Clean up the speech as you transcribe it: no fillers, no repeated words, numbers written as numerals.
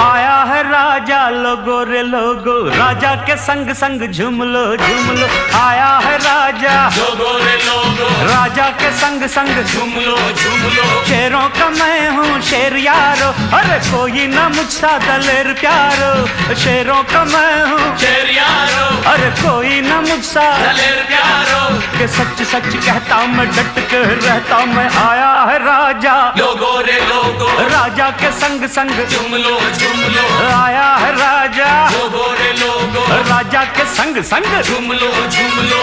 आया है राजा लोगो रे लोगो, राजा के संग संग झूम लो झूम लो। आया है राजा लोगो रे लोगो, राजा के संग संग झूम लो झूम लो। शेरों का मैं हूँ शेर यारो, अरे कोई ना मुझसा दलेर प्यारो। शेरों का मैं हूँ शेर यारो, अरे कोई ना मुझसा दलेर प्यारो। के सच सच कहता मैं डट के रहता मैं। आया है राजा लोगो रे लोगो, राजा के संग संग झूम लो झूम लो। आया है राजा लोगो रे लोगो, राजा के संग संग झूम लो झूम लो।